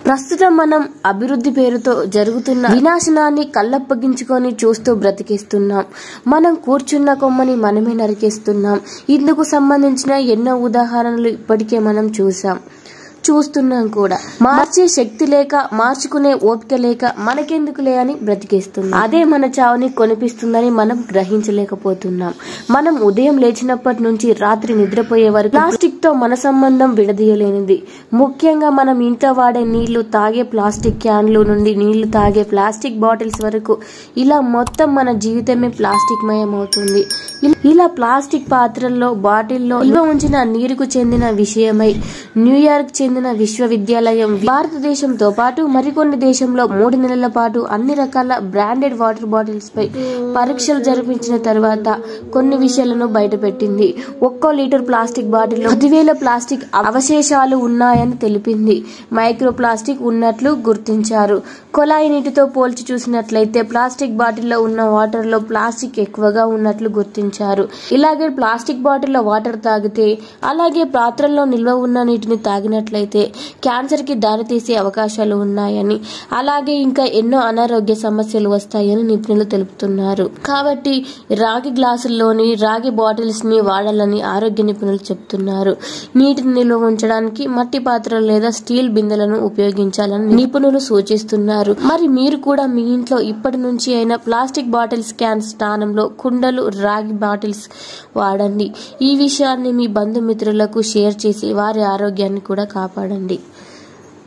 ప్రస్తుతం మనం అభివృద్ధి పేరుతో జరుగుతున్న వినాశనాన్ని కళ్ళప్పగించుకొని చూస్తూ బ్రతికిస్తున్నాం. మనం కూర్చున్న కొమ్మని మనమే నరికేస్తున్నాం. ఇందుకు సంబంధించిన ఎన్నో ఉదాహరణలు ఇప్పటికే మనం చూస్తున్నాం కూడా. మార్చే శక్తి లేక, మార్చుకునే ఓపిక లేక మనకెందుకులే అని బ్రతికేస్తున్నాం. అదే మన చావుని కొనిపిస్తుందని మనం గ్రహించలేకపోతున్నాం. మనం ఉదయం లేచినప్పటి నుంచి రాత్రి నిద్రపోయే వరకు ప్లాస్టిక్ తో మన సంబంధం విడదీయలేనిది. ముఖ్యంగా మనం ఇంట్లో వాడే నీళ్లు తాగే ప్లాస్టిక్ క్యాన్లు నుండి నీళ్లు తాగే ప్లాస్టిక్ బాటిల్స్ వరకు ఇలా మొత్తం మన జీవితమే ప్లాస్టిక్ మయం అవుతుంది. ఇలా ప్లాస్టిక్ పాత్రల్లో, బాటిల్లో నిల్వ ఉంచిన నీరుకు చెందిన విషయమై న్యూయార్క్ చెందిన విశ్వవిద్యాలయం భారతదేశంతో పాటు మరికొన్ని దేశంలో 3 నెలల పాటు అన్ని రకాల బ్రాండెడ్ వాటర్ బాటిల్స్ పై పరీక్షలు జరిపించిన తర్వాత కొన్ని విషయాలను బయటపెట్టింది. 1 లీటర్ ప్లాస్టిక్ బాటిల్లో 10,000 ప్లాస్టిక్ అవశేషాలు ఉన్నాయని తెలిపింది. మైక్రో ప్లాస్టిక్ ఉన్నట్లు గుర్తించారు. కొలాయి నీటితో పోల్చి చూసినట్లయితే ప్లాస్టిక్ బాటిల్లో ఉన్న వాటర్ లో ప్లాస్టిక్ ఎక్కువగా ఉన్నట్లు గుర్తించారు. ఇలాగే ప్లాస్టిక్ బాటిల్లో వాటర్ తాగితే, అలాగే పాత్రల్లో నిల్వ ఉన్న నీటిని తాగినట్లయితే క్యాన్సర్ కి దారితీసే అవకాశాలు ఉన్నాయని, అలాగే ఇంకా ఎన్నో అనారోగ్య సమస్యలు వస్తాయని నిపుణులు తెలుపుతున్నారు. కాబట్టి రాగి గ్లాసుల్లోని రాగి బాటిల్స్ ని వాడాలని ఆరోగ్య నిపుణులు చెప్తున్నారు. నీటిని నిల్వ ఉంచడానికి మట్టి పాత్రలు లేదా స్టీల్ బిందెలను ఉపయోగించాలని నిపుణులు సూచిస్తున్నారు. మరి మీరు కూడా మీ ఇంట్లో ఇప్పటి నుంచి అయినా ప్లాస్టిక్ బాటిల్స్ క్యాన్స్ స్థానంలో కుండలు, రాగి బాటిల్స్ వాడండి. ఈ విషయాన్ని మీ బంధుమిత్రులకు షేర్ చేసి వారి ఆరోగ్యాన్ని కూడా కాపాడండి.